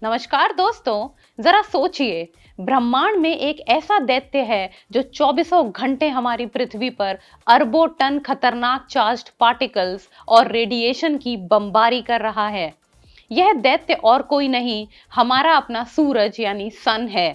नमस्कार दोस्तों, जरा सोचिए, ब्रह्मांड में एक ऐसा दैत्य है जो चौबीसों घंटे हमारी पृथ्वी पर अरबों टन खतरनाक चार्ज्ड पार्टिकल्स और रेडिएशन की बमबारी कर रहा है। यह दैत्य और कोई नहीं, हमारा अपना सूरज यानी सन है।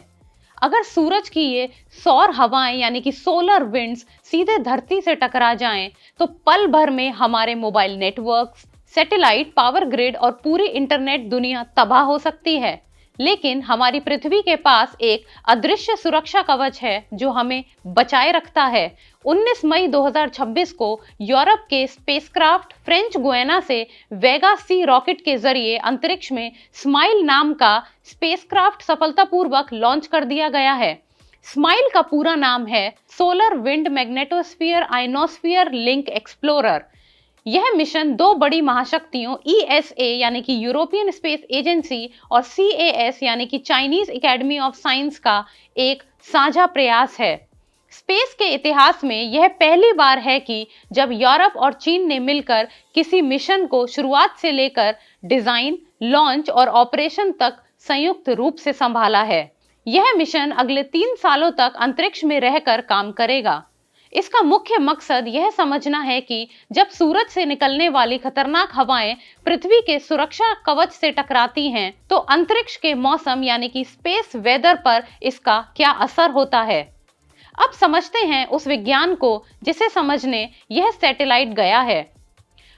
अगर सूरज की ये सौर हवाएं यानी कि सोलर विंड्स सीधे धरती से टकरा जाएं, तो पल भर में हमारे mobile networks, satellite, power grid और पूरी इंटरनेट दुनिया तबाह हो सकती है। लेकिन हमारी पृथ्वी के पास एक अदृश्य सुरक्षा कवच है जो हमें बचाए रखता है। 19 मई 2026 को यूरोप के स्पेसक्राफ्ट फ्रेंच गुयाना से वेगा सी रॉकेट के जरिए अंतरिक्ष में स्माइल नाम का स्पेसक्राफ्ट सफलतापूर्वक लॉन्च कर दिया गया है। स्माइल का पूरा नाम है solar wind magnetosphere ionosphere link explorer. यह मिशन दो बड़ी महाशक्तियों ईएसए यानी कि यूरोपियन स्पेस एजेंसी और सीएएस यानी कि चाइनीज एकेडमी ऑफ साइंस का एक साझा प्रयास है। स्पेस के इतिहास में यह पहली बार है कि जब यूरोप और चीन ने मिलकर किसी मिशन को शुरुआत से लेकर डिजाइन, लॉन्च और ऑपरेशन तक संयुक्त रूप से संभाला है। यह मिशन अगले 3 सालों तक अंतरिक्ष में रहकर काम करेगा। इसका मुख्य मकसद यह समझना है कि जब सूरज से निकलने वाली खतरनाक हवाएं पृथ्वी के सुरक्षा कवच से टकराती हैं, तो अंतरिक्ष के मौसम यानी कि स्पेस वेदर पर इसका क्या असर होता है। अब समझते हैं उस विज्ञान को जिसे समझने यह सैटेलाइट गया है।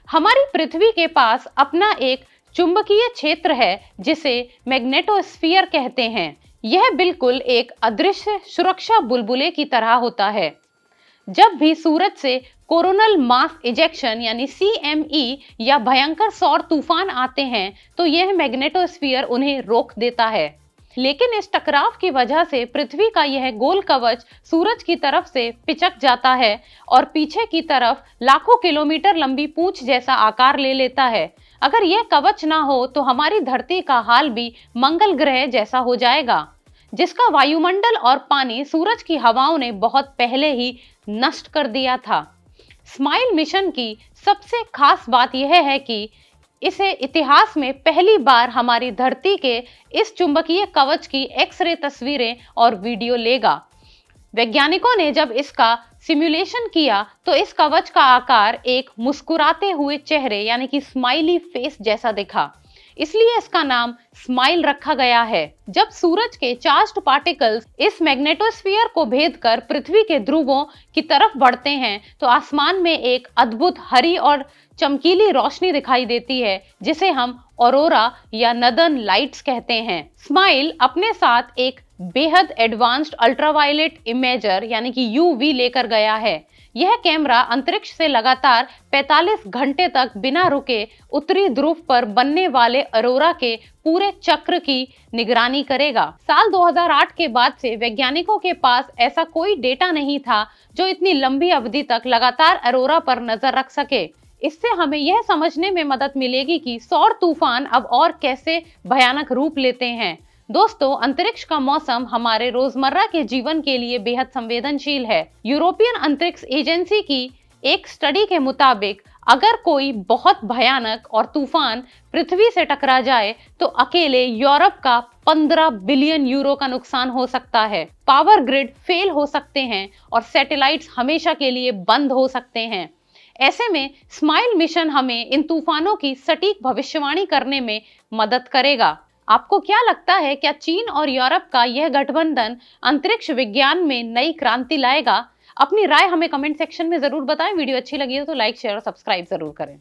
हमारी पृथ्वी के पास अपना एक चुंबकीय क्षेत्र है जिसे मैग्नेटोस्फीयर कहते हैं। यह बिल्कुल एक अदृश्य सुरक्षा बुलबुले की तरह होता है। जब भी सूरज से कोरोनल मास इजेक्शन यानी सीएमई या भयंकर सौर तूफान आते हैं, तो यह मैग्नेटोस्फीयर उन्हें रोक देता है। लेकिन इस टकराव की वजह से पृथ्वी का यह गोल कवच सूरज की तरफ से पिचक जाता है और पीछे की तरफ लाखों किलोमीटर लंबी पूंछ जैसा आकार ले लेता है। अगर यह कवच ना हो तो हमारी धरती का हाल भी मंगल ग्रह जैसा हो जाएगा, जिसका वायुमंडल और पानी सूरज की हवाओं ने बहुत पहले ही नष्ट कर दिया था। स्माइल मिशन की सबसे खास बात यह है कि इसे इतिहास में पहली बार हमारी धरती के इस चुंबकीय कवच की एक्स-रे तस्वीरें और वीडियो लेगा। वैज्ञानिकों ने जब इसका सिमुलेशन किया तो इस कवच का आकार एक मुस्कुराते हुए चेहरे यानी कि स्माइली फेस जैसा दिखा, इसलिए इसका नाम स्माइल रखा गया है। जब सूरज के चार्ज्ड पार्टिकल्स इस मैग्नेटोस्फीयर को भेदकर पृथ्वी के ध्रुवों की तरफ बढ़ते हैं, तो आसमान में एक अद्भुत हरी और चमकीली रोशनी दिखाई देती है जिसे हम ऑरोरा या नदन लाइट्स कहते हैं। स्माइल अपने साथ एक बेहद एडवांस्ड अल्ट्रावायलेट इमेजर यानी कि यूवी लेकर गया है। यह कैमरा अंतरिक्ष से लगातार 45 घंटे तक बिना रुके उत्तरी ध्रुव पर बनने वाले ऑरोरा के पूरे चक्र की निगरानी करेगा। साल 2008 के बाद से वैज्ञानिकों के पास ऐसा कोई डेटा नहीं था जो इतनी लंबी अवधि तक लगातार ऑरोरा पर नजर रख सके। इससे हमें यह समझने में मदद मिलेगी कि सौर तूफान अब और कैसे भयानक रूप लेते हैं। दोस्तों, अंतरिक्ष का मौसम हमारे रोजमर्रा के जीवन के लिए बेहद संवेदनशील है। यूरोपियन अंतरिक्ष एजेंसी की एक स्टडी के मुताबिक अगर कोई बहुत भयानक और तूफान पृथ्वी से टकरा जाए तो अकेले यूरोप का 15 बिलियन यूरो का नुकसान हो सकता है। पावर ग्रिड फेल हो सकते हैं और सैटेलाइट्स हमेशा के लिए बंद हो सकते हैं। ऐसे में स्माइल मिशन हमें इन तूफानों की सटीक भविष्यवाणी करने में मदद करेगा। आपको क्या लगता है, क्या चीन और यूरोप का यह गठबंधन अंतरिक्ष विज्ञान में नई क्रांति लाएगा? अपनी राय हमें कमेंट सेक्शन में जरूर बताएं। वीडियो अच्छी लगी हो तो लाइक, शेयर और सब्सक्राइब जरूर करें।